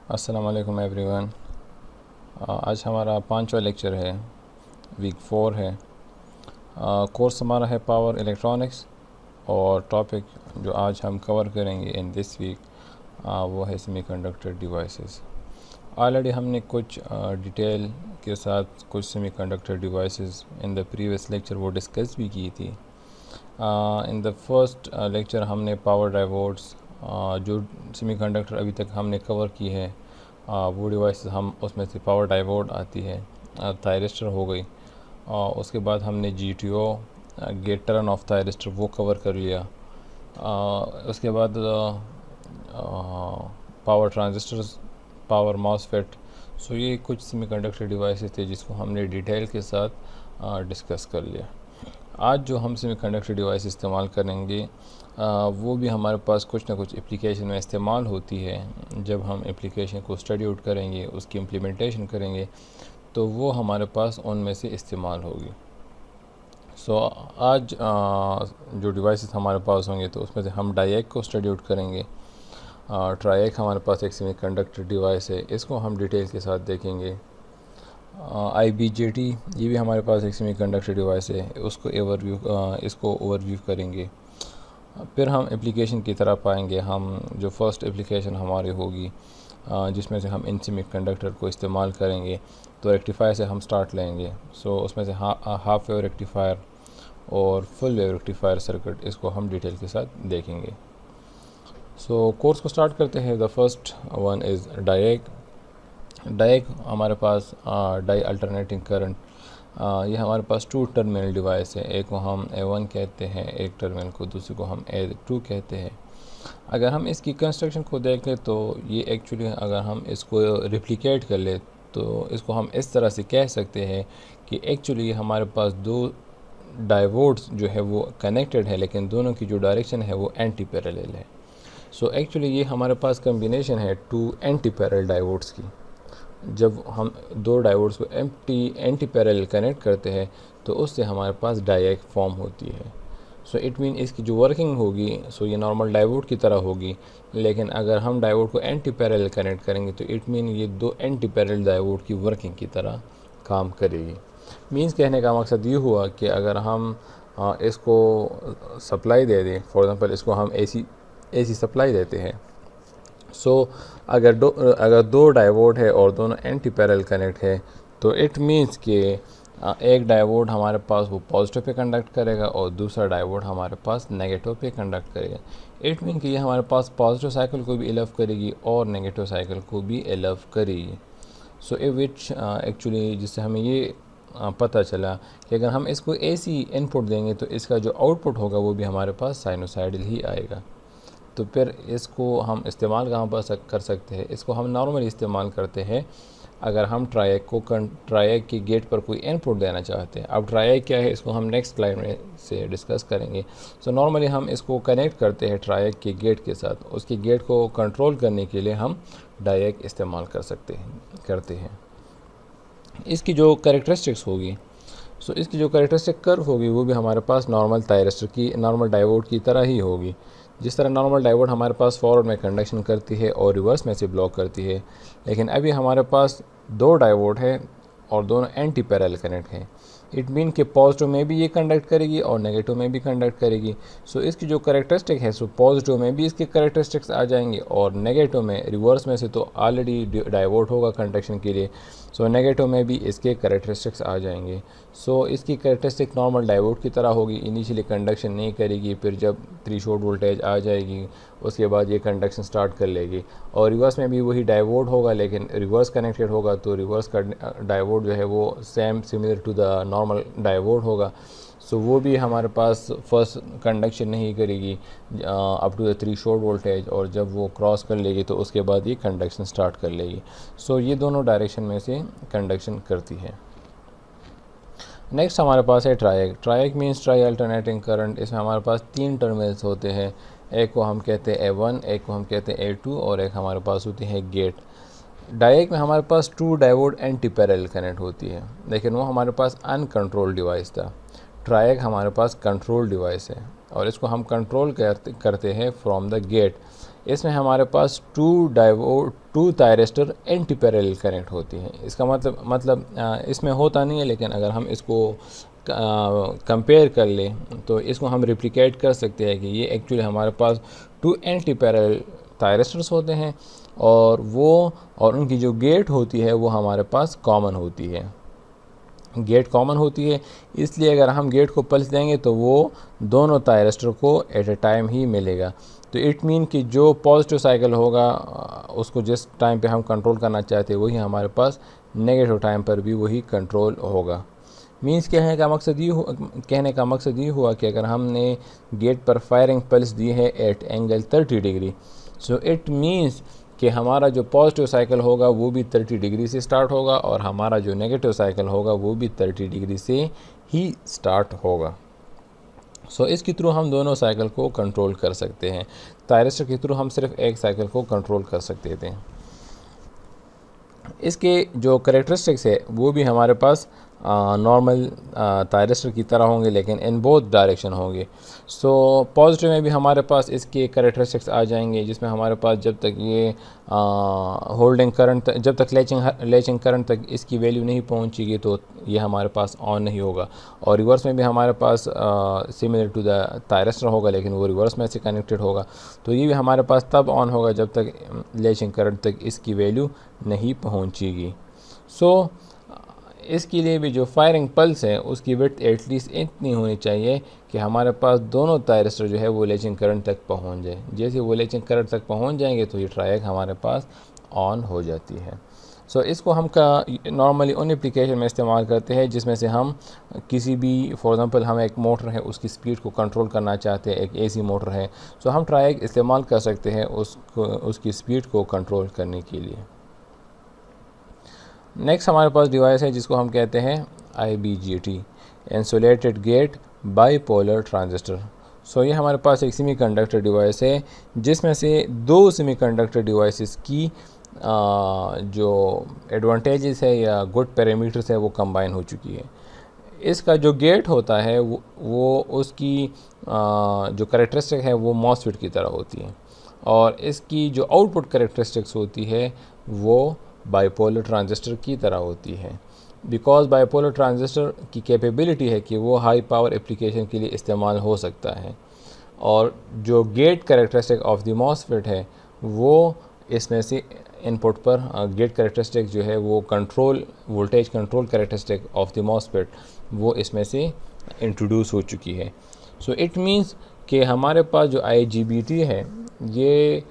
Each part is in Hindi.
अस्सलाम वालेकुम एवरीवन। आज हमारा 5वां लेक्चर है, वीक 4 है। कोर्स हमारा है पावर इलेक्ट्रॉनिक्स और टॉपिक जो आज हम कवर करेंगे इन दिस वीक वो है सेमीकंडक्टर डिवाइसेस। ऑलरेडी हमने कुछ डिटेल के साथ कुछ semiconductor devices in the previous lecture वो डिस्कस भी की थी। इन द फर्स्ट लेक्चर हमने पावर डायोड्स जो सेमीकंडक्टर अभी तक हमने कवर की है वो डिवाइस हम उसमें से पावर डायोड आती है, थायरिस्टर हो गई। उसके बाद हमने GTO gate turn off thyristor वो कवर कर लिया। उसके बाद power transistors, power MOSFET. So ये कुछ सेमीकंडक्टर डिवाइसेस थे जिसको हमने डिटेल के साथ डिस्कस कर लिया। आज जो हम सेमीकंडक्टर डिवाइस इस्तेमाल करेंगे वो भी हमारे पास कुछ ना कुछ एप्लीकेशन में इस्तेमाल होती है। जब हम एप्लीकेशन को स्टडी आउट करेंगे, उसकी इम्प्लीमेंटेशन करेंगे, तो वो हमारे पास उनमें से इस्तेमाल होगी। सो आज जो डिवाइसेस हमारे पास होंगे तो उसमें से हम डायएक को स्टडी आउट करेंगे। ट्रायएक हमारे पास एक सेमीकंडक्टर डिवाइस है, इसको हम डिटेल के साथ देखेंगे। IBJT ये भी हमारे पास एक सेमीकंडक्टर डिवाइस है, इसको ओवरव्यू करेंगे। फिर हम एप्लीकेशन की तरफ आएंगे। हम जो फर्स्ट एप्लीकेशन हमारी होगी जिसमें से हम इन सेमीकंडक्टर को इस्तेमाल करेंगे, तो रेक्टिफायर से हम स्टार्ट लेंगे। सो उसमें से हाफ वेव रेक्टिफायर और फुल वेव रेक्टिफायर सर्किट, इसको हम डिटेल के साथ देखेंगे। सो कोर्स को स्टार्ट करते हैं। The first one is DIAC. DIAC हमारे पास डाई अल्टरनेटिंग करंट, ये हमारे पास 2 टर्मिनल डिवाइस है। एक को हम A1 कहते हैं, एक टर्मिनल को दूसरे को हम A2 कहते हैं। अगर हम इसकी कंस्ट्रक्शन को देख लें तो ये एक्चुअली अगर हम इसको रिप्लिकेट कर ले तो इसको हम इस तरह से कह सकते हैं कि एक्चुअली हमारे पास 2 डायोड्स जो है वो कनेक्टेड है, लेकिन दोनों की जो डायरेक्शन है वो एंटी पैरेलल है। सो एक्चुअली ये हमारे पास कम्बिनेशन है 2 एंटी पैरेलल डायोड्स की। जब हम 2 डायोड्स को एंटी पैरेलल कनेक्ट करते हैं तो उससे हमारे पास डायएक फॉर्म होती है। सो इट मीन इसकी जो वर्किंग होगी सो ये नॉर्मल डायोड की तरह होगी, लेकिन अगर हम डायोड को एंटी पैरेलल कनेक्ट करेंगे तो इट मीन ये 2 एंटी पैरेलल डायोड की वर्किंग की तरह काम करेगी। मीन्स कहने का मकसद ये हुआ कि अगर हम इसको सप्लाई दे दें, फॉर एग्ज़ाम्पल इसको हम एसी सप्लाई देते हैं। सो अगर 2 डायोड है और दोनों एंटी पैरेलल कनेक्ट है तो इट मीन्स कि एक डायोड हमारे पास वो पॉजिटिव पे कंडक्ट करेगा और दूसरा डायोड हमारे पास नेगेटिव पे कंडक्ट करेगा। इट मीन कि ये हमारे पास पॉजिटिव साइकिल को भी एलव करेगी और नेगेटिव साइकिल को भी एलव करेगी। सो विच एक्चुअली जिससे हमें ये पता चला कि अगर हम इसको AC इनपुट देंगे तो इसका जो आउटपुट होगा वो भी हमारे पास साइनोसाइडल ही आएगा। तो फिर इसको हम इस्तेमाल कहाँ पर कर सकते हैं? इसको हम नॉर्मली इस्तेमाल करते हैं अगर हम ट्रायएक की गेट पर कोई इनपुट देना चाहते हैं। अब ट्रायएक क्या है इसको हम नेक्स्ट स्लाइड में से डिस्कस करेंगे। सो नॉर्मली हम इसको कनेक्ट करते हैं ट्रायएक की गेट के साथ। उसकी गेट को कंट्रोल करने के लिए हम डायएक इस्तेमाल करते हैं। इसकी जो कैरेक्टरिस्टिक्स होगी, सो इसकी जो कैरेक्टरिस्टिक कर्व होगी वो भी हमारे पास नॉर्मल थायरिस्टर की, नॉर्मल डायोड की तरह ही होगी। जिस तरह नॉर्मल डायोड हमारे पास फॉरवर्ड में कंडक्शन करती है और रिवर्स में से ब्लॉक करती है, लेकिन अभी हमारे पास 2 डायोड है और दोनों एंटी पैरेलल कनेक्ट हैं। इट मीन कि पॉजिटिव में भी ये कंडक्ट करेगी और नेगेटिव में भी कंडक्ट करेगी। सो इसकी जो कैरेक्टरिस्टिक है सो पॉजिटिव में भी इसके कैरेक्टरिस्टिक्स आ जाएंगे और नेगेटिव में, रिवर्स में से तो ऑलरेडी डाइवर्ट होगा कंडक्शन के लिए, सो नेगेटिव में भी इसके कैरेक्टरिस्टिक्स आ जाएंगे। सो इसकी कैरेक्टरिस्टिक नॉर्मल डायोड की तरह होगी, इनिशियली कंडक्शन नहीं करेगी, फिर जब थ्रेशोल्ड वोल्टेज आ जाएगी उसके बाद ये कंडक्शन स्टार्ट कर लेगी। और रिवर्स में भी वही डायोड होगा, लेकिन रिवर्स कनेक्टेड होगा तो रिवर्स का डायोड जो है वो similar to the normal diode होगा। सो वो भी हमारे पास फर्स्ट कंडक्शन नहीं करेगी up to the threshold voltage, और जब वो क्रॉस कर लेगी तो उसके बाद ये कंडक्शन स्टार्ट कर लेगी। सो ये दोनों डायरेक्शन में से कंडक्शन करती है। नेक्स्ट हमारे पास है ट्रायएक। ट्रायएक मीन्स ट्राई अल्टरनेटिंग करंट। इसमें हमारे पास 3 टर्मिनल्स होते हैं। एक को हम कहते हैं A1, एक को हम कहते हैं A2 और एक हमारे पास होती है गेट। डायएक में हमारे पास 2 डायोड एंटी पैरेलल कनेक्ट होती है, लेकिन वो हमारे पास अनकंट्रोल डिवाइस था। ट्रायएक हमारे पास कंट्रोल डिवाइस है और इसको हम कंट्रोल करते हैं फ्रॉम द गेट। इसमें हमारे पास two thyristor anti parallel connect होती हैं। इसका मतलब इसमें होता नहीं है, लेकिन अगर हम इसको कंपेयर कर लें तो इसको हम रिप्लिकेट कर सकते हैं कि ये एक्चुअली हमारे पास टू एंटी पैरेलल थायरिस्टर्स होते हैं, और उनकी जो गेट होती है वो हमारे पास कॉमन होती है। गेट कॉमन होती है, इसलिए अगर हम गेट को पल्स देंगे तो वो दोनों थायरिस्टर को एट ए टाइम ही मिलेगा। तो इट मीन कि जो पॉजिटिव साइकिल होगा उसको जिस टाइम पे हम कंट्रोल करना चाहते हैं वही हमारे पास नेगेटिव टाइम पर भी वही कंट्रोल होगा। मीन्स कहने का मकसद ये हुआ कि अगर हमने गेट पर फायरिंग पल्स दी है at angle 30 degree, so it means कि हमारा जो पॉजिटिव साइकिल होगा वो भी 30 डिग्री से स्टार्ट होगा, और हमारा जो नेगेटिव साइकिल होगा वो भी 30 डिग्री से ही स्टार्ट होगा। सो इसके थ्रू हम दोनों साइकिल को कंट्रोल कर सकते हैं। थायरिस्टर के थ्रू हम सिर्फ एक साइकिल को कंट्रोल कर सकते थे। इसके जो करेक्टरिस्टिक्स है वो भी हमारे पास नॉर्मल थायरिस्टर की तरह होंगे, लेकिन इन बोथ डायरेक्शन होंगे। सो पॉजिटिव में भी हमारे पास इसके करेक्टरिस्टिक्स आ जाएंगे, जिसमें हमारे पास जब तक ये होल्डिंग करंट, जब तक लेचिंग करंट तक इसकी वैल्यू नहीं पहुंचेगी तो ये हमारे पास ऑन नहीं होगा। और रिवर्स में भी हमारे पास सिमिलर टू द थायरिस्टर होगा, लेकिन वो रिवर्स में से कनेक्टेड होगा। तो ये भी हमारे पास तब ऑन होगा जब तक लेचिंग करंट तक इसकी वैल्यू नहीं पहुंचेगी। सो इसके लिए भी जो फायरिंग पल्स है उसकी विड्थ एटलीस्ट इतनी होनी चाहिए कि हमारे पास दोनों थायरिस्टर जो है वो लेचिंग करंट तक पहुंच जाए। जैसे वो लेचिंग करंट तक पहुंच जाएंगे तो ये ट्रायक हमारे पास ऑन हो जाती है। सो इसको हम नॉर्मली उन एप्लीकेशन में इस्तेमाल करते हैं जिसमें से हम किसी भी, फॉर एग्जांपल हम एक मोटर है उसकी स्पीड को कंट्रोल करना चाहते हैं, एक एसी मोटर है, सो हम ट्रायक इस्तेमाल कर सकते हैं उसकी स्पीड को कंट्रोल करने के लिए। नेक्स्ट हमारे पास डिवाइस है जिसको हम कहते हैं IBGT, insulated gate bipolar transistor. So ये हमारे पास एक सेमीकंडक्टर डिवाइस है जिसमें से दो सेमीकंडक्टर डिवाइसेस की जो एडवांटेजेस है या गुड पैरामीटर्स है वो कंबाइन हो चुकी है। इसका जो गेट होता है वो उसकी जो करेक्टरिस्टिक है वो मॉसफेट की तरह होती है, और इसकी जो आउटपुट करेक्टरिस्टिक्स होती है वो बाईपोलर ट्रांजिस्टर की तरह होती है। बिकॉज बाईपोलर ट्रांजिस्टर की कैपेबिलिटी है कि वो हाई पावर एप्लीकेशन के लिए इस्तेमाल हो सकता है, और जो gate characteristic of the MOSFET है वो इसमें से इनपुट पर गेट करेक्टरिस्टिक जो है वो voltage control characteristic of the MOSFET वो इसमें से इंट्रोड्यूस हो चुकी है। सो इट मीन्स कि हमारे पास जो IGBT है ये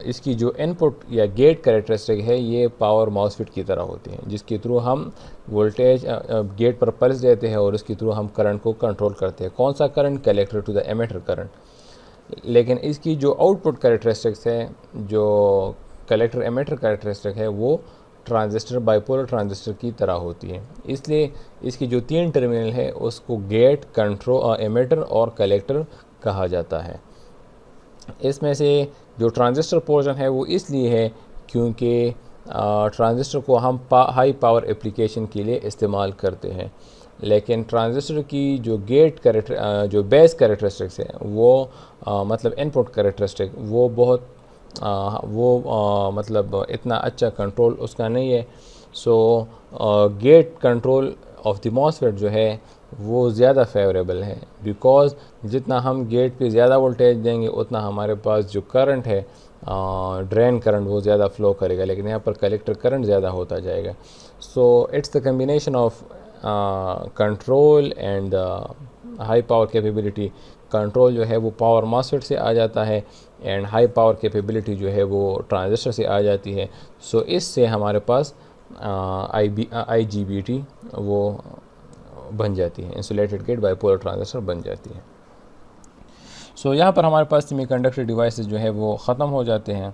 इसकी जो इनपुट या गेट करेक्टरिस्टिक है ये पावर मॉसफेट की तरह होती है, जिसके थ्रू हम वोल्टेज गेट पर पल्स देते हैं और इसके थ्रू हम करंट को कंट्रोल करते हैं। कौन सा current? Collector to the emitter current. लेकिन इसकी जो आउटपुट करेक्टरिस्टिक्स है, जो कलेक्टर एमिटर करेक्टरिस्टिक है, वो ट्रांजिस्टर बाईपोलर ट्रांजिस्टर की तरह होती है। इसलिए इसकी जो 3 टर्मिनल है उसको गेट, कंट्रोल, एमिटर और कलेक्टर कहा जाता है। इसमें से जो ट्रांजिस्टर पोर्शन है वो इसलिए है क्योंकि ट्रांजिस्टर को हम हाई पावर एप्लीकेशन के लिए इस्तेमाल करते हैं, लेकिन ट्रांजिस्टर की जो जो बेस करेक्टरिस्टिक्स है वो मतलब इनपुट करेक्टरिस्टिक वो बहुत मतलब इतना अच्छा कंट्रोल उसका नहीं है। सो gate control of the MOSFET जो है वो ज़्यादा फेवरेबल है, बिकॉज़ जितना हम गेट पे ज़्यादा वोल्टेज देंगे उतना हमारे पास जो करंट है ड्रेन करंट वो ज़्यादा फ्लो करेगा, लेकिन यहाँ पर कलेक्टर करंट ज़्यादा होता जाएगा। So it's the combination of control and high power capability. Control जो है वो पावर मॉसफेट से आ जाता है एंड हाई पावर कैपेबिलिटी जो है वो ट्रांजिस्टर से आ जाती है। सो इससे हमारे पास IGBT वो बन जाती है, इंसुलेटेड गेट बाईपोलर ट्रांजिस्टर बन जाती है। सो यहाँ पर हमारे पास सेमीकंडक्टर डिवाइसेस जो है वो ख़त्म हो जाते हैं।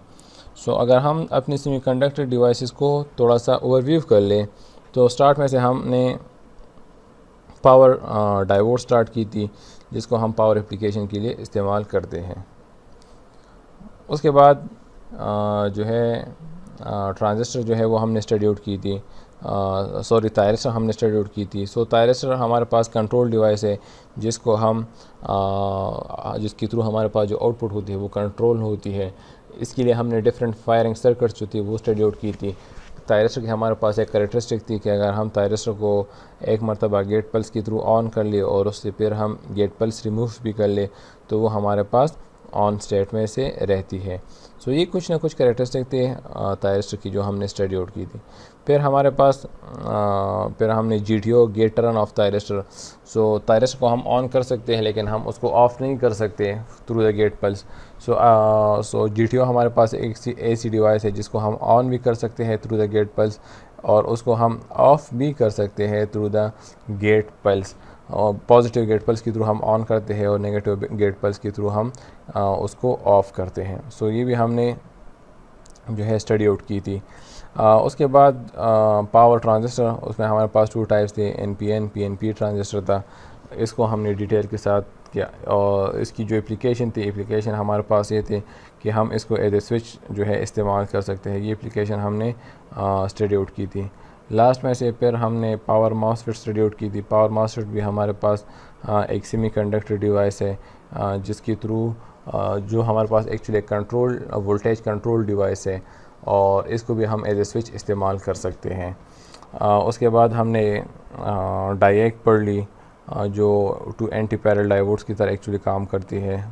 सो अगर हम अपनी सेमीकंडक्टर डिवाइसेस को थोड़ा सा ओवरव्यू कर लें तो स्टार्ट में से हमने पावर डायोड स्टार्ट की थी जिसको हम पावर एप्लीकेशन के लिए इस्तेमाल करते हैं। उसके बाद जो है ट्रांजिस्टर जो है वो हमने स्टडी आउट की थी। सॉरी थायरिस्टर हमने स्टडी आउट की थी। सो थायरिस्टर हमारे पास कंट्रोल डिवाइस है जिसको हम जिसके थ्रू हमारे पास जो आउटपुट होती है वो कंट्रोल होती है। इसके लिए हमने डिफरेंट फायरिंग सर्किट्स जो थी वो स्टडी आउट की थी। थायरिस्टर की हमारे पास एक कैरेक्टरिस्टिक थी कि अगर हम थायरिस्टर को एक मरतबा गेट पल्स के थ्रू ऑन कर लिए और उससे फिर हम गेट पल्स रिमूव भी कर ले तो वो हमारे पास ऑन स्टेट में से रहती है। सो ये कुछ ना कुछ कैरेक्टरिस्टिक थे थायरिस्टर की जो हमने स्टडी आउट की थी। फिर हमारे पास फिर हमने GTO gate turn off thyristor. So thyristor को हम ऑन कर सकते हैं लेकिन हम उसको ऑफ़ नहीं कर सकते through the gate pulse. So GTO हमारे पास एक ऐसी डिवाइस है जिसको हम ऑन भी कर सकते हैं थ्रू द गेट पल्स और उसको हम ऑफ़ भी कर सकते हैं थ्रू द गेट पल्स। और पॉजिटिव गेट पल्स के थ्रू हम ऑन करते हैं और नेगेटिव गेट पल्स के थ्रू हम उसको ऑफ़ करते हैं। सो ये भी हमने जो है स्टडी आउट की थी। उसके बाद पावर ट्रांजिस्टर, उसमें हमारे पास 2 टाइप्स थे, NPN PNP ट्रांजिस्टर था। इसको हमने डिटेल के साथ किया और इसकी जो एप्लीकेशन हमारे पास ये थे कि हम इसको एज ए स्विच जो है इस्तेमाल कर सकते हैं। ये एप्लीकेशन हमने स्टडी आउट की थी। लास्ट में से फिर हमने पावर मॉसफेट स्टडी आउट की थी। पावर मॉसफेट भी हमारे पास एक सेमीकंडक्टर डिवाइस है जिसके थ्रू जो हमारे पास actually control voltage control device है और इसको भी हम एज ए स्विच इस्तेमाल कर सकते हैं। उसके बाद हमने डायएक पढ़ ली जो 2 एंटी पैरेलल डायोड्स की तरह एक्चुअली काम करती है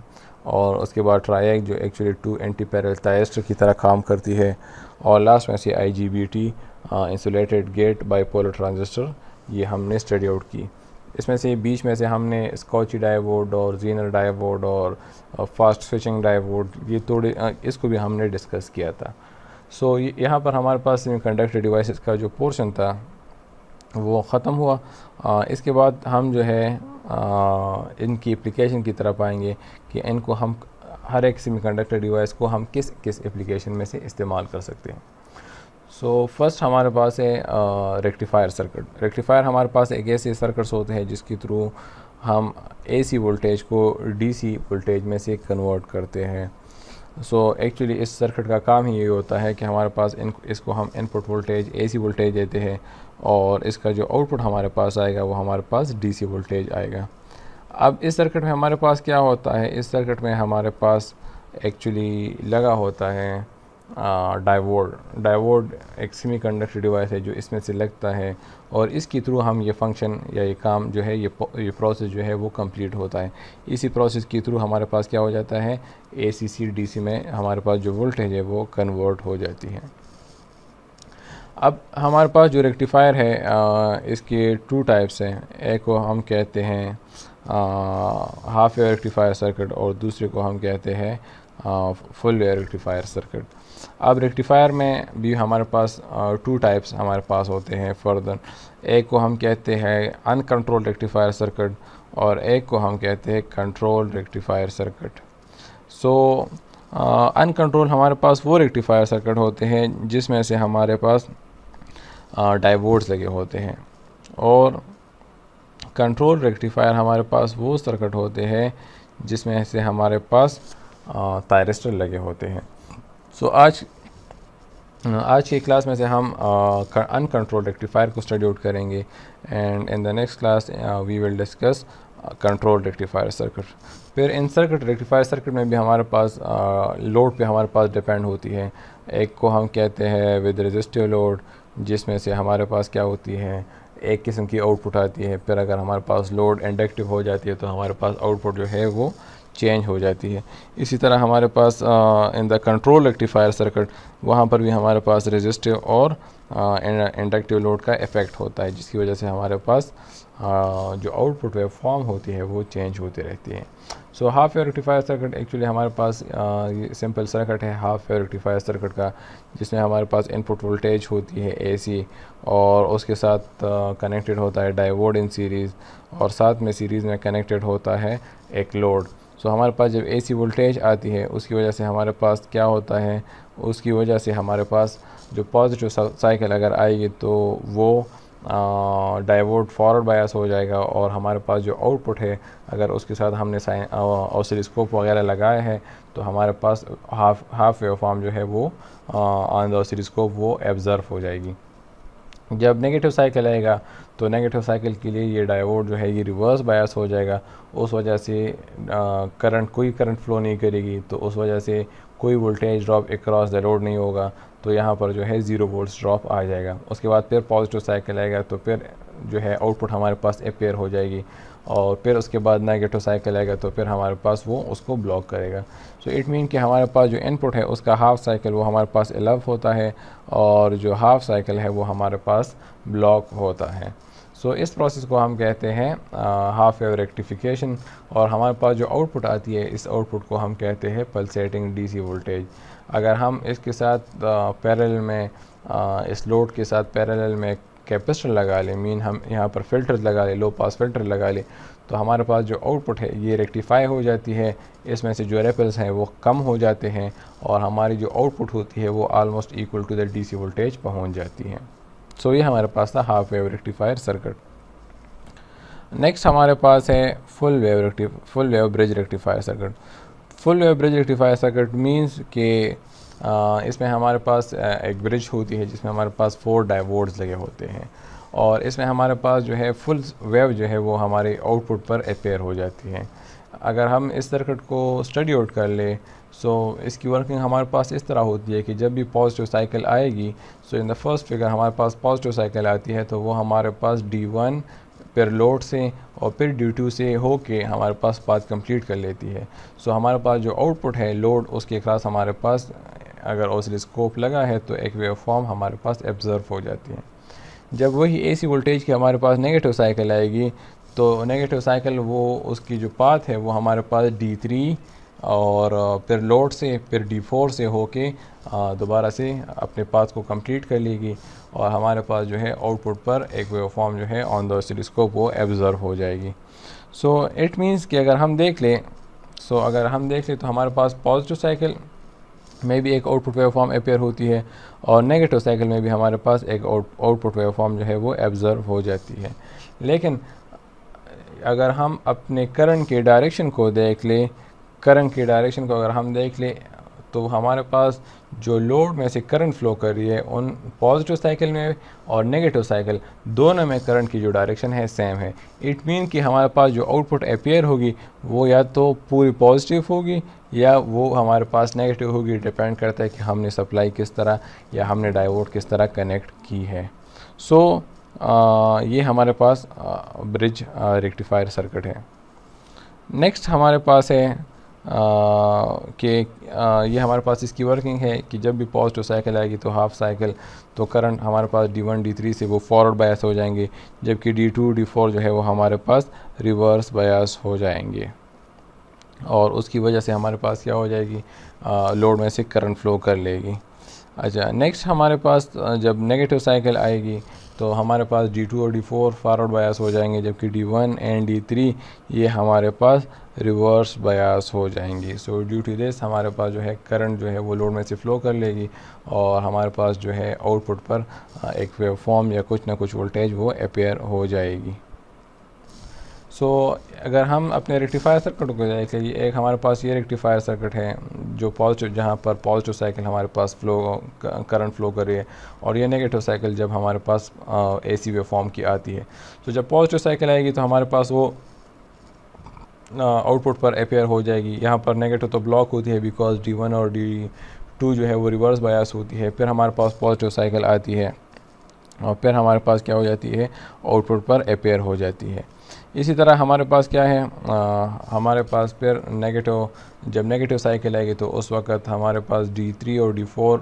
और उसके बाद ट्रायएक जो एक्चुअली 2 एंटी पैरेलल थायरिस्टर की तरह काम करती है और लास्ट में से IGBT insulated gate bipolar transistor ये हमने स्टडी आउट की। इसमें से बीच में से हमने स्कॉची डायोड और जीनर डायोड और फास्ट स्विचिंग डायोड ये थोड़े इसको भी हमने डिस्कस किया था। सो यहाँ पर हमारे पास सेमीकंडक्टर डिवाइसेस का जो पोर्शन था वो ख़त्म हुआ। इसके बाद हम जो है इनकी एप्लीकेशन की तरफ आएंगे कि इनको हम हर एक सेमीकंडक्टर डिवाइस को हम किस किस एप्लीकेशन में से इस्तेमाल कर सकते हैं। सो फर्स्ट हमारे पास है रेक्टिफायर सर्किट। रेक्टिफायर हमारे पास एक ऐसे सर्किट्स होते हैं जिसके थ्रू हम AC वोल्टेज को DC वोल्टेज में से कन्वर्ट करते हैं। सो एक्चुअली इस सर्किट का काम ही ये होता है कि हमारे पास इसको हम इनपुट वोल्टेज AC वोल्टेज देते हैं और इसका जो आउटपुट हमारे पास आएगा वो हमारे पास DC वोल्टेज आएगा। अब इस सर्किट में हमारे पास क्या होता है, इस सर्किट में हमारे पास एक्चुअली लगा होता है डायोड एक सेमीकंडक्टर डिवाइस है जो इसमें से लगता है और इसके थ्रू हम ये फंक्शन या ये काम जो है ये प्रोसेस जो है वो कंप्लीट होता है। इसी प्रोसेस के थ्रू हमारे पास क्या हो जाता है, AC से DC में हमारे पास जो वोल्टेज है वो कन्वर्ट हो जाती है। अब हमारे पास जो रेक्टिफायर है इसके 2 टाइप्स हैं। एक को हम कहते हैं हाफ वेव रेक्टिफायर सर्किट और दूसरे को हम कहते हैं फुल वेव रेक्टिफायर सर्किट। अब रेक्टिफायर में भी हमारे पास 2 टाइप्स हमारे पास होते हैं फर्दर। एक को हम कहते हैं अनकंट्रोल्ड रेक्टिफायर सर्किट और एक को हम कहते हैं कंट्रोल रेक्टिफायर सर्किट। सो अनकंट्रोल हमारे पास वो रेक्टिफायर सर्किट होते हैं जिसमें से हमारे पास डायोड्स लगे होते हैं और कंट्रोल रेक्टिफायर हमारे पास वो सर्किट होते हैं जिसमें से हमारे पास थायरिस्टर लगे होते हैं। सो आज की क्लास में से हम अनकंट्रोल्ड रेक्टिफायर को स्टडी आउट करेंगे and in the next class we will discuss control rectifier circuit. फिर इन सर्किट रेक्टिफायर सर्किट में भी हमारे पास लोड पे हमारे पास डिपेंड होती है। एक को हम कहते हैं विद रेजिस्टिव लोड जिसमें से हमारे पास क्या होती है, एक किस्म की आउटपुट आती है। फिर अगर हमारे पास लोड इंडक्टिव हो जाती है तो हमारे पास आउटपुट जो है वो चेंज हो जाती है। इसी तरह हमारे पास in the control rectifier circuit वहाँ पर भी हमारे पास रेजिस्टिव और इंडक्टिव लोड का इफ़ेक्ट होता है जिसकी वजह से हमारे पास जो आउटपुट वेव फॉर्म होती है वो चेंज होती रहती है। So half wave rectifier circuit actually हमारे पास ये सिंपल सर्किट है हाफ वेव रेक्टिफायर सर्किट का, जिसमें हमारे पास इनपुट वोल्टेज होती है AC और उसके साथ कनेक्टेड होता है डायोड इन सीरीज़ और साथ में सीरीज़ में कनेक्टेड होता है एक लोड। सो हमारे पास जब AC वोल्टेज आती है उसकी वजह से हमारे पास क्या होता है, उसकी वजह से हमारे पास जो पॉजिटिव साइकिल अगर आएगी तो वो डायोड फॉरवर्ड बायस हो जाएगा और हमारे पास जो आउटपुट है अगर उसके साथ हमने ऑसिलोस्कोप वगैरह लगाया है तो हमारे पास हाफ वेव फॉर्म जो है वो ऑन द ऑसिलोस्कोप वो एब्जर्व हो जाएगी। जब नेगेटिव साइकिल आएगा तो नेगेटिव साइकिल के लिए ये डायोड जो है ये रिवर्स बायस हो जाएगा, उस वजह से कोई करंट फ्लो नहीं करेगी, तो उस वजह से कोई voltage drop across the load नहीं होगा, तो यहाँ पर जो है 0 वोल्ट्स ड्रॉप आ जाएगा। उसके बाद फिर पॉजिटिव साइकिल आएगा तो फिर जो है आउटपुट हमारे पास अपेयर हो जाएगी, और फिर उसके बाद नेगेटिव साइकिल आएगा तो फिर हमारे पास वो उसको ब्लॉक करेगा। सो इट मीन कि हमारे पास जो इनपुट है उसका हाफ साइकिल वो हमारे पास एलव होता है, और जो हाफ साइकिल है वो हमारे पास ब्लॉक होता है। सो इस प्रोसेस को हम कहते हैं हाफ वेव रेक्टिफिकेशन, और हमारे पास जो आउटपुट आती है इस आउटपुट को हम कहते हैं पल्सेटिंग डीसी वोल्टेज। अगर हम इसके साथ पैरेलल में इस लोड के साथ पैरेलल में कैपेसिटर लगा लें, मीन हम यहाँ पर फिल्टर लगा लें, लो पास फिल्टर लगा लें, तो हमारे पास जो आउटपुट है ये रेक्टिफाई हो जाती है, इसमें से जो रिपल्स हैं वो कम हो जाते हैं, और हमारी जो आउटपुट होती है वो almost equal to the DC voltage पहुँच जाती है। सो ये हमारे पास था half wave rectifier circuit. Next हमारे पास है full wave bridge rectifier circuit. Full wave bridge rectifier circuit means कि इसमें हमारे पास एक ब्रिज होती है जिसमें हमारे पास 4 डायोड्स लगे होते हैं, और इसमें हमारे पास जो है फुल वेव जो है वो हमारे आउटपुट पर अपेयर हो जाती है। अगर हम इस सर्किट को स्टडी आउट कर ले, सो इसकी वर्किंग हमारे पास इस तरह होती है कि जब भी पॉजिटिव साइकिल आएगी, सो इन द फर्स्ट फिगर हमारे पास पॉजिटिव साइकिल आती है तो वो हमारे पास D1 फिर लोड से और फिर D2 से होके हमारे पास पाथ कंप्लीट कर लेती है। सो हमारे पास जो आउटपुट है लोड उसके क्रॉस हमारे पास अगर ऑसिलोस्कोप लगा है तो एक वेव फॉर्म हमारे पास एब्जर्व हो जाती है। जब वही एसी वोल्टेज की हमारे पास नेगेटिव साइकिल आएगी तो नेगेटिव साइकिल वो उसकी जो पाथ है वो हमारे पास D3 और फिर लोड से फिर D4 से होके दोबारा से अपने पाथ को कंप्लीट कर लेगी, और हमारे पास जो है आउटपुट पर एक वेव फॉर्म जो है ऑन द ऑसिलोस्कोप वो एब्जर्व हो जाएगी। सो इट मीन्स कि अगर हम देख लें तो हमारे पास पॉजिटिव साइकिल में भी एक आउटपुट वेव फॉर्म अपेयर होती है, और नेगेटिव साइकिल में भी हमारे पास एक आउटपुट वेव फॉर्म जो है वो एब्जर्व हो जाती है। लेकिन अगर हम अपने करंट के डायरेक्शन को देख लें, अगर हम देख लें तो हमारे पास जो लोड में से करंट फ्लो कर रही है उन पॉजिटिव साइकिल में और नेगेटिव साइकिल दोनों में करंट की जो डायरेक्शन है सेम है। इट मीन कि हमारे पास जो आउटपुट अपेयर होगी वो या तो पूरी पॉजिटिव होगी या वो हमारे पास नेगेटिव होगी, डिपेंड करता है कि हमने सप्लाई किस तरह या हमने डायोड किस तरह कनेक्ट की है। सो ये हमारे पास ब्रिज रेक्टिफायर सर्किट है। नेक्स्ट हमारे पास है कि ये हमारे पास इसकी वर्किंग है कि जब भी पॉजिटिव साइकिल आएगी तो हाफ साइकिल तो करंट हमारे पास D1 D3 से वो फॉरवर्ड बायस हो जाएंगे, जबकि D2 D4 जो है वो हमारे पास रिवर्स बायस हो जाएंगे, और उसकी वजह से हमारे पास क्या हो जाएगी, लोड में से करंट फ्लो कर लेगी। अच्छा, नेक्स्ट हमारे पास जब नेगेटिव साइकिल आएगी तो हमारे पास D2 और D4 फॉरवर्ड बायस हो जाएंगे, जबकि D1 एंड D3 ये हमारे पास रिवर्स बायस हो जाएंगी। सो ड्यू टू दिस हमारे पास जो है करंट जो है वो लोड में से फ़्लो कर लेगी, और हमारे पास जो है आउटपुट पर एक वेव फॉर्म या कुछ ना कुछ वोल्टेज वो अपेयर हो जाएगी। सो अगर हम अपने रेक्टिफायर सर्किट को देख लीजिए, एक हमारे पास ये रेक्टिफायर सर्किट है जो पॉजिटिव, जहाँ पर पॉजिटिव साइकिल हमारे पास करंट फ्लो कर रही है, और ये नेगेटिव साइकिल जब हमारे पास एसी वेव फॉर्म की आती है। तो जब पॉजिटिव साइकिल आएगी तो हमारे पास वो आउटपुट पर अपेयर हो जाएगी। यहाँ पर नेगेटिव तो ब्लॉक होती है बिकॉज D1 और D2 जो है वो रिवर्स बायस होती है। फिर हमारे पास पॉजिटिव साइकिल आती है और फिर हमारे पास क्या हो जाती है, आउटपुट पर अपेयर हो जाती है। इसी तरह हमारे पास क्या है, हमारे पास फिर जब नेगेटिव साइकिल आएगी तो उस वक़्त हमारे पास D3 और D4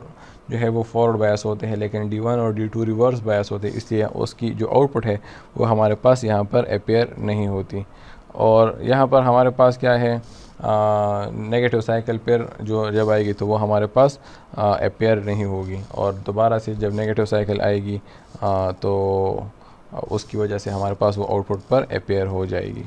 जो है वो फॉरवर्ड बायस होते हैं, लेकिन D1 और D2 रिवर्स बायस होते हैं, इसलिए उसकी जो आउटपुट है वो हमारे पास यहाँ पर अपेयर नहीं होती। और यहाँ पर हमारे पास क्या है, नेगेटिव साइकिल पर जो जब आएगी तो वो हमारे पास अपेयर नहीं होगी, और दोबारा से जब नेगेटिव साइकिल आएगी तो उसकी वजह से हमारे पास वो आउटपुट पर अपेयर हो जाएगी।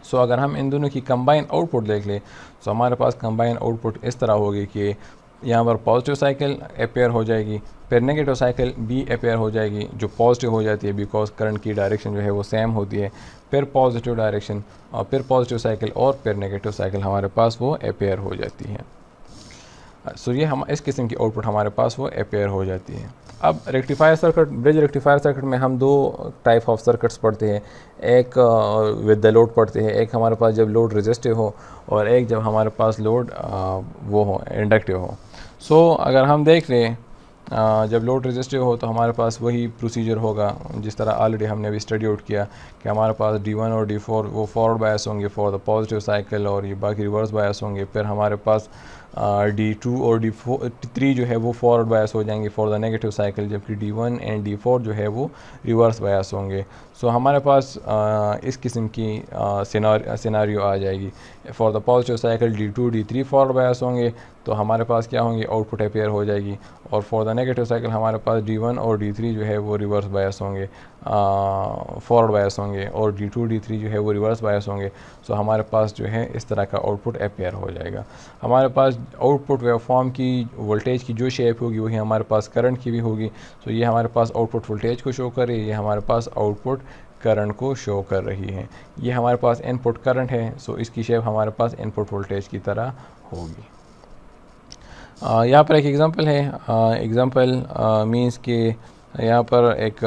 सो अगर हम इन दोनों की कंबाइन आउटपुट देख लें तो हमारे पास कंबाइन आउटपुट इस तरह होगी कि यहाँ पर पॉजिटिव साइकिल अपेयर हो जाएगी, फिर नेगेटिव साइकिल भी अपेयर हो जाएगी जो पॉजिटिव हो जाती है बिकॉज करंट की डायरेक्शन जो है वो सेम होती है, फिर पॉजिटिव डायरेक्शन और फिर पॉजिटिव साइकिल और फिर नेगेटिव साइकिल हमारे पास वो अपेयर हो जाती है। सो ये हम इस किस्म की आउटपुट हमारे पास वो अपेयर हो जाती है। अब rectifier circuit, bridge rectifier circuit में हम दो टाइप ऑफ सर्किट्स पढ़ते हैं, एक विद द लोड पढ़ते हैं, एक हमारे पास जब लोड रेजिस्टिव हो और एक जब हमारे पास लोड वो हो इंडक्टिव हो। सो अगर हम देख लें जब लोड रेजिस्टिव हो तो हमारे पास वही प्रोसीजर होगा जिस तरह ऑलरेडी हमने अभी स्टडी आउट किया कि हमारे पास D1 और D4 वो फॉरवर्ड बायस होंगे फॉर द पॉजिटिव साइकिल और ये बाकी रिवर्स बायस होंगे। फिर हमारे पास D2 और D3 जो है वो फॉरवर्ड बायस हो जाएंगे फॉर द नेगेटिव साइकिल, जबकि D1 एंड D4 जो है वो रिवर्स बायस होंगे। सो हमारे पास इस किस्म की सिनारियो आ जाएगी। For the positive cycle D2 D3 forward bias होंगे तो हमारे पास क्या होंगे, आउटपुट अपेयर हो जाएगी, और फॉर द नेगेटिव साइकिल हमारे पास D1 और D3 जो है वो रिवर्स बायस होंगे, फॉरवर्ड बायस होंगे, और D2 D3 जो है वो रिवर्स बायस होंगे। सो हमारे पास जो है इस तरह का आउटपुट अपेयर हो जाएगा। हमारे पास आउटपुट वेवफॉर्म की वोल्टेज की जो शेप होगी वही हमारे पास करंट की भी होगी। सो ये हमारे पास आउटपुट वोल्टेज को शो कर रही है, ये हमारे पास आउटपुट करंट को शो कर रही है। ये हमारे पास इनपुट करंट है, सो इसकी शेप हमारे पास इनपुट वोल्टेज की तरह होगी। यहाँ पर एक एग्ज़ाम्पल है, एग्ज़ाम्पल मींस के यहाँ पर एक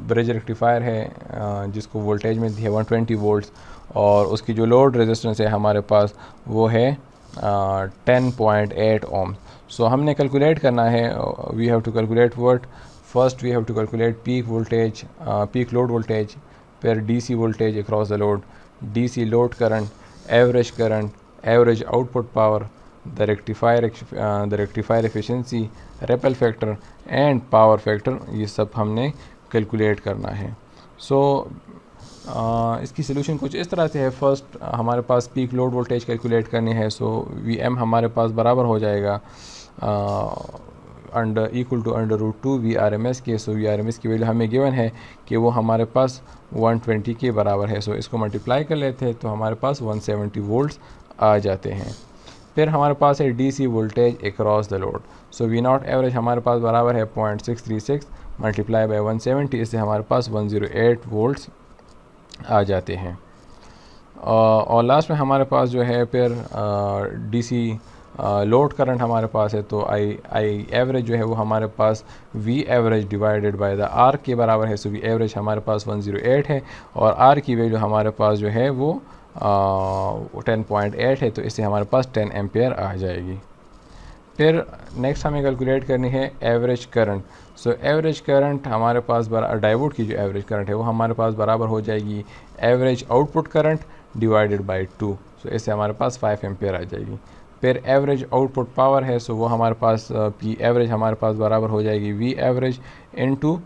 ब्रिज रेक्टिफायर है जिसको वोल्टेज में दी है 120 वोल्ट्स, और उसकी जो लोड रेजिस्टेंस है हमारे पास वो है 10.8 ओम। सो हमने कैलकुलेट करना है, we have to calculate what, first we have to calculate peak voltage, peak load voltage, फिर DC voltage across the load, DC load current, average output power, the rectifier efficiency, ripple factor and power factor, ये सब हमने कैलकुलेट करना है। सो इसकी सोल्यूशन कुछ इस तरह से है। फर्स्ट हमारे पास पीक लोड वोल्टेज कैलकुलेट करनी है। सो VM हमारे पास बराबर हो जाएगा इक्वल टू √2 VRMS के। सो VRMS की वैल्यू हमें गिवन है कि वो हमारे पास 120 के बराबर है। सो इसको मल्टीप्लाई कर लेते हैं तो हमारे पास 170 वोल्ट्स आ जाते हैं। फिर हमारे पास है DC voltage across the load. So V0 average हमारे पास बराबर है 0.636 मल्टीप्लाई बाय 170, इससे हमारे पास 108 वोल्ट्स आ जाते हैं। और लास्ट में हमारे पास जो है फिर DC लोड करंट हमारे पास है, तो आई एवरेज जो है वो हमारे पास V average divided by the R के बराबर है। सो V एवरेज हमारे पास 108 है और R की वैल्यू हमारे पास जो है वो 10.8 है, तो इससे हमारे पास 10 एम्पियर आ जाएगी। फिर नेक्स्ट हमें कैलकुलेट करनी है average current. So average current हमारे पास डायोड की जो एवरेज करंट है वो हमारे पास बराबर हो जाएगी average output current divided by 2। सो इससे हमारे पास 5 एम्पियर आ जाएगी। फिर एवरेज आउटपुट पावर है, सो वो हमारे पास P एवरेज हमारे पास बराबर हो जाएगी V average into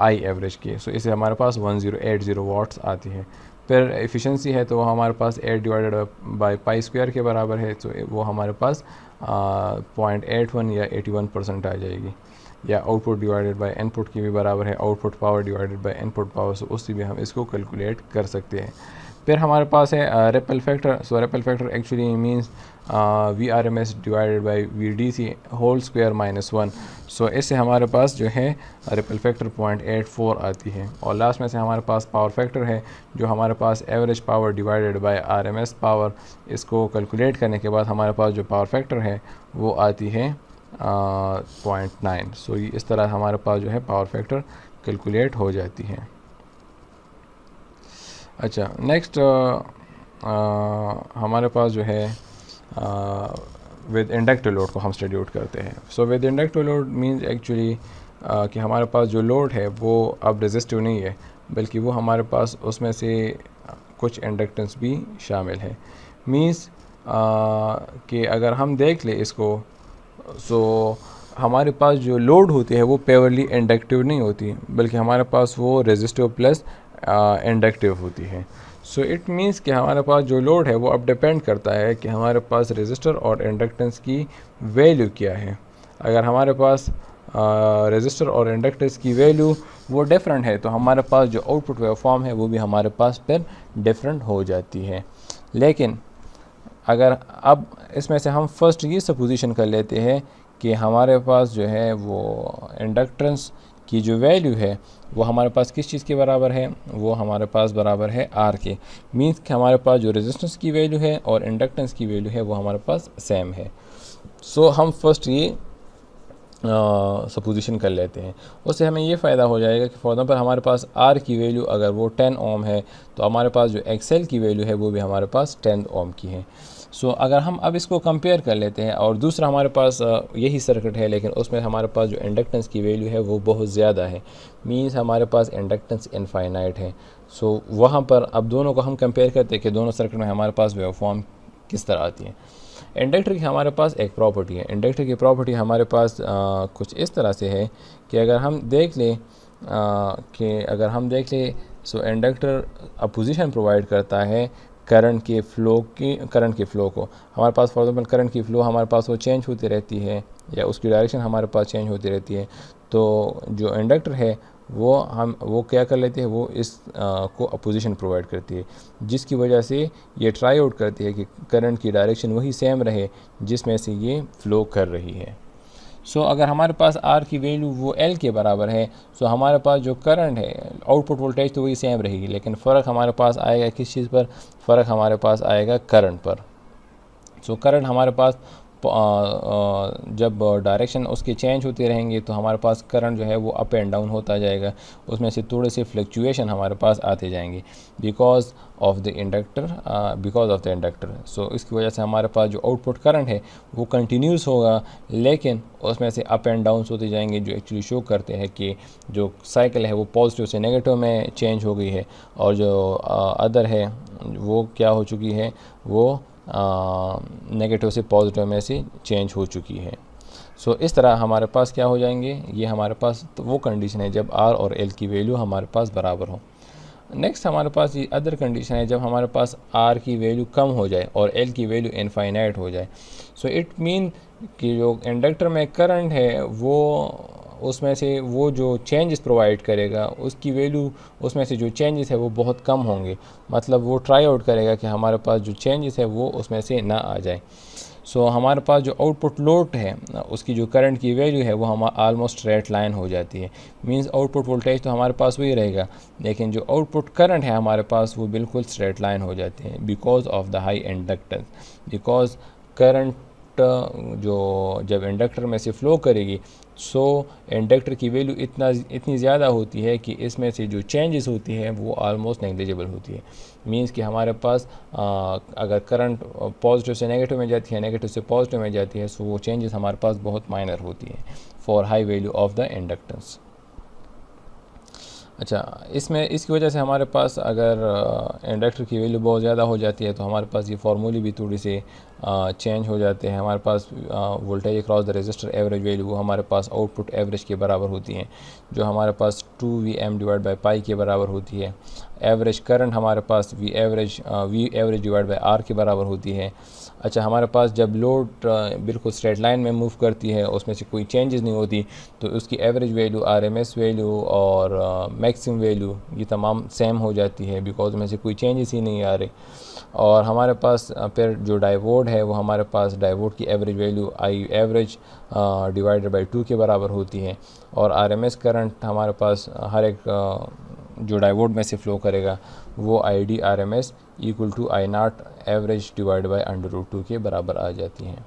I average के। सो इससे हमारे पास 1080 वाट्स आती है। फिर एफिशिएंसी है तो वो हमारे पास 8 डिवाइडेड बाय पाई स्क्वायर के बराबर है, तो वो हमारे पास 0.81 या 81% आ जाएगी। या आउटपुट डिवाइडेड बाय इनपुट की भी बराबर है, output power divided by input power, so उससे भी हम इसको कैलकुलेट कर सकते हैं। फिर हमारे पास है ripple factor. So ripple factor actually means VRMS divided by VDC whole square -1। सो इससे हमारे पास जो है रिपल फैक्टर 0.84 आती है। और लास्ट में से हमारे पास पावर फैक्टर है जो हमारे पास average power divided by RMS power, इसको कैलकुलेट करने के बाद हमारे पास जो पावर फैक्टर है वो आती है 0.9। सो इस तरह हमारे पास जो है पावर फैक्टर कैलकुलेट हो जाती है। अच्छा, नेक्स्ट हमारे पास जो है विद इंडक्टिव लोड को हम स्टडी आउट करते हैं। So with inductive load means actually कि हमारे पास जो लोड है वो अब रेजिस्टिव नहीं है, बल्कि वो हमारे पास उसमें से कुछ इंडक्टेंस भी शामिल है। मीन्स कि अगर हम देख ले इसको, सो हमारे पास जो लोड होती है वो प्योरली इंडक्टिव नहीं होती, बल्कि हमारे पास वो रेजिस्टिव प्लस इंडक्टिव होती है। सो इट मीन्स कि हमारे पास जो लोड है वो अब डिपेंड करता है कि हमारे पास रेजिस्टर और इंडक्टेंस की वैल्यू क्या है। अगर हमारे पास रेजिस्टर और इंडक्टेंस की वैल्यू वो डिफरेंट है तो हमारे पास जो आउटपुट वेवफॉर्म है वो भी हमारे पास फिर डिफरेंट हो जाती है। लेकिन अगर अब इसमें से हम फर्स्ट ये सपोजिशन कर लेते हैं कि हमारे पास जो है वो इंडक्टेंस की जो वैल्यू है वो हमारे पास किस चीज़ के बराबर है, वो हमारे पास बराबर है R के। मीन्स कि हमारे पास जो रेजिस्टेंस की वैल्यू है और इंडक्टेंस की वैल्यू है वो हमारे पास सेम है। सो हम फर्स्ट ये सपोजिशन कर लेते हैं। उससे हमें ये फ़ायदा हो जाएगा कि फॉर एग्जांपल हमारे पास आर की वैल्यू अगर वो 10 ओम है तो हमारे पास जो एक्सएल की वैल्यू है वो भी हमारे पास 10 ओम की है। सो अगर हम अब इसको कंपेयर कर लेते हैं और दूसरा हमारे पास यही सर्किट है लेकिन उसमें हमारे पास जो इंडक्टेंस की वैल्यू है वो बहुत ज़्यादा है, मींस हमारे पास इंडक्टेंस इनफाइनाइट है। सो वहाँ पर अब दोनों को हम कंपेयर करते हैं कि दोनों सर्किट में हमारे पास वेवफॉर्म किस तरह आती है। इंडक्टर की हमारे पास एक प्रॉपर्टी है, इंडक्टर की प्रॉपर्टी हमारे पास कुछ इस तरह से है कि अगर हम देख लें सो इंडक्टर अपोजिशन प्रोवाइड करता है करंट के फ़्लो को। हमारे पास फॉर एग्जांपल करंट की फ़्लो हमारे पास वो चेंज होती रहती है या उसकी डायरेक्शन हमारे पास चेंज होती रहती है, तो जो इंडक्टर है वो क्या कर लेते हैं, वो इस को अपोजिशन प्रोवाइड करती है, जिसकी वजह से ये ट्राई आउट करती है कि करंट की डायरेक्शन वही सेम रहे जिसमें से ये फ़्लो कर रही है। सो अगर हमारे पास आर की वैल्यू वो एल के बराबर है, सो हमारे पास जो करंट है आउटपुट वोल्टेज तो वही सेम रहेगी, लेकिन फ़र्क हमारे पास आएगा किस चीज़ पर, फ़र्क हमारे पास आएगा करंट पर। सो करंट हमारे पास जब डायरेक्शन उसके चेंज होते रहेंगे तो हमारे पास करंट जो है वो अप एंड डाउन होता जाएगा, उसमें से थोड़े से फ्लक्चुएशन हमारे पास आते जाएंगे बिकॉज ऑफ द इंडक्टर। सो इसकी वजह से हमारे पास जो आउटपुट करंट है वो कंटिन्यूस होगा, लेकिन उसमें से अप एंड डाउन होते जाएंगे, जो एक्चुअली शो करते हैं कि जो साइकिल है वो पॉजिटिव से नेगेटिव में चेंज हो गई है और जो अदर है वो क्या हो चुकी है, वो नेगेटिव से पॉजिटिव में से चेंज हो चुकी है। सो इस तरह हमारे पास क्या हो जाएंगे, ये हमारे पास तो वो कंडीशन है जब आर और एल की वैल्यू हमारे पास बराबर हो। नेक्स्ट हमारे पास ये अदर कंडीशन है जब हमारे पास आर की वैल्यू कम हो जाए और एल की वैल्यू इनफाइनाइट हो जाए। सो इट मीन कि जो इंडक्टर में करंट है वो उसमें से वो जो चेंजेस प्रोवाइड करेगा उसकी वैल्यू, उसमें से जो चेंजेस है वो बहुत कम होंगे, मतलब वो ट्राई आउट करेगा कि हमारे पास जो चेंजेस है वो उसमें से ना आ जाए। सो हमारे पास जो आउटपुट लोड है उसकी जो करंट की वैल्यू है वो हम ऑलमोस्ट स्ट्रेट लाइन हो जाती है, मींस आउटपुट वोल्टेज तो हमारे पास वही रहेगा लेकिन जो आउटपुट करंट है हमारे पास वो बिल्कुल स्ट्रेट लाइन हो जाती है because of the high inductance. Because current जो जब इंडक्टर में से फ़्लो करेगी सो इंडक्टर की वैल्यू इतनी ज़्यादा होती है कि इसमें से जो चेंजेस होती है वो ऑलमोस्ट नेग्लिजिबल होती है, मींस कि हमारे पास अगर करंट पॉजिटिव से नेगेटिव में जाती है, नेगेटिव से पॉजिटिव में जाती है, सो वो चेंजेस हमारे पास बहुत माइनर होती है for high value of the inductance. अच्छा, इसमें इसकी वजह से हमारे पास अगर इंडक्टर की वैल्यू बहुत ज़्यादा हो जाती है तो हमारे पास ये फार्मूले भी थोड़ी सी चेंज हो जाते हैं। हमारे पास voltage across the resistor average value वो हमारे पास आउटपुट एवरेज के बराबर होती हैं, जो हमारे पास 2Vm डिवाइड बाई पाई के बराबर होती है। एवरेज करंट हमारे पास V average divide by R के बराबर होती है। अच्छा, हमारे पास जब लोड बिल्कुल स्ट्रेट लाइन में मूव करती है, उसमें से कोई चेंजेस नहीं होती, तो उसकी एवरेज वैल्यू, आरएमएस वैल्यू और मैक्सिमम वैल्यू ये तमाम सेम हो जाती है बिकॉज में से कोई चेंजेस ही नहीं आ रहे। और हमारे पास फिर जो डाइवोड है वो हमारे पास डाइवोड की average value I average divided by 2 के बराबर होती है। और आरएमएस करंट हमारे पास हर एक जो डाइवोड में से फ़्लो करेगा वो I D R M S equal to I not average divide by √2 के बराबर आ जाती हैं।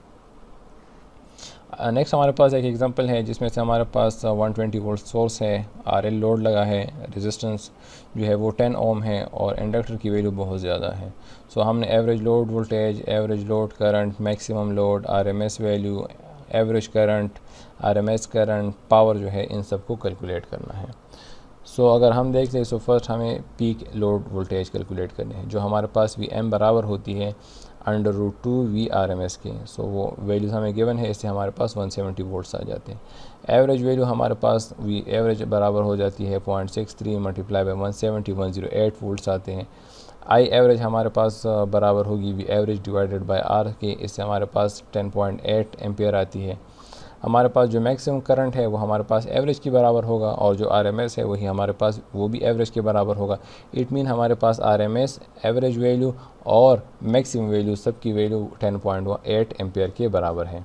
नेक्स्ट हमारे पास एक एग्जांपल है जिसमें से हमारे पास 120 वोल्ट सोर्स है, आरएल लोड लगा है, रेजिस्टेंस जो है वो 10 ओम है और इंडक्टर की वैल्यू बहुत ज़्यादा है। सो हमने average load voltage, average load current, maximum load, RMS value, average current, RMS current, power जो है इन सब को कैलकुलेट करना है। सो अगर हम देख लें, सो फर्स्ट हमें पीक लोड वोल्टेज कैलकुलेट करनी है जो हमारे पास Vm बराबर होती है √2 VRMS के। सो वो वैल्यूज़ हमें गिवन है, इससे हमारे पास 170 वोल्ट्स आ जाते हैं। एवरेज वैल्यू हमारे पास वी एवरेज बराबर हो जाती है 0.63 मल्टीप्लाई बाई 170 108 वोल्ट्स आते हैं। आई एवरेज हमारे पास बराबर होगी V average divided by R के, इससे हमारे पास 10.8 एम्पियर आती है। हमारे पास जो मैक्सिमम करंट है वो हमारे पास एवरेज के बराबर होगा और जो आरएमएस है वही हमारे पास वो भी एवरेज के बराबर होगा। इट मीन हमारे पास आरएमएस, एवरेज वैल्यू और मैक्सिमम वैल्यू सब की वैल्यू 10.8 एम्पियर के बराबर है।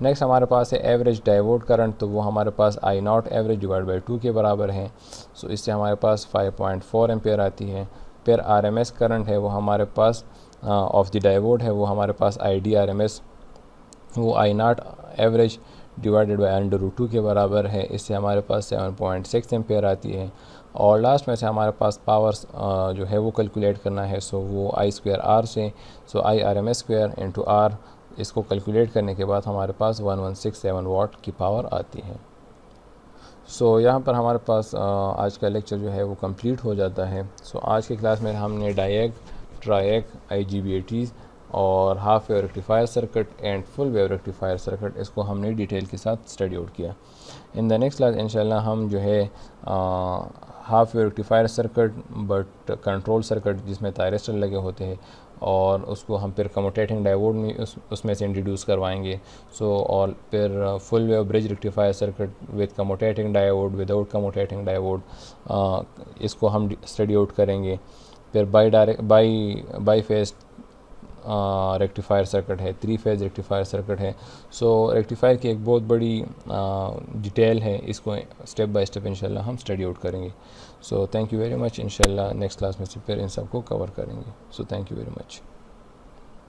नेक्स्ट हमारे पास है एवरेज डाइवोड करंट, तो वो हमारे पास आई नॉट एवरेज डिवाइड बाई 2 के बराबर है। सो इससे हमारे पास 5.4 एम्पियर आती है। फिर आरएमएस करंट है वो हमारे पास ऑफ द डाइवोड है वो हमारे पास I D R M S वो I not average divided by √2 के बराबर है। इससे हमारे पास 7.6 एम्पेयर आती है। और लास्ट में से हमारे पास पावर्स जो है वो कैलकुलेट करना है। सो वो I²R से, सो I/RMS² इंटू R, इसको कैलकुलेट करने के बाद हमारे पास 1167 वाट की पावर आती है। सो यहाँ पर हमारे पास आज का लेक्चर जो है वो कंप्लीट हो जाता है। सो आज की क्लास में हमने डायएग, ट्रायएग, IGBATs और half wave rectifier circuit and full wave rectifier circuit, इसको हमने डिटेल के साथ स्टडी आउट किया। इन द नेक्स्ट क्लास इंशाल्लाह हम जो है half wave rectifier circuit but control circuit जिसमें थायरिस्टर लगे होते हैं, और उसको हम फिर कम्यूटेटिंग डायोड में उसमें से इंट्रोड्यूस करवाएंगे। सो और फिर full wave bridge rectifier circuit with commutating diode, without commutating diode, इसको हम स्टडी आउट करेंगे। फिर बाई फेज रेक्टिफायर सर्किट है, 3 फेज रेक्टिफायर सर्किट है। सो रेक्टिफायर की एक बहुत बड़ी डिटेल है, इसको स्टेप बाय स्टेप इंशाल्लाह हम स्टडी आउट करेंगे। So thank you very much. इंशाल्लाह नेक्स्ट क्लास में से फिर इन सबको कवर करेंगे। So thank you very much.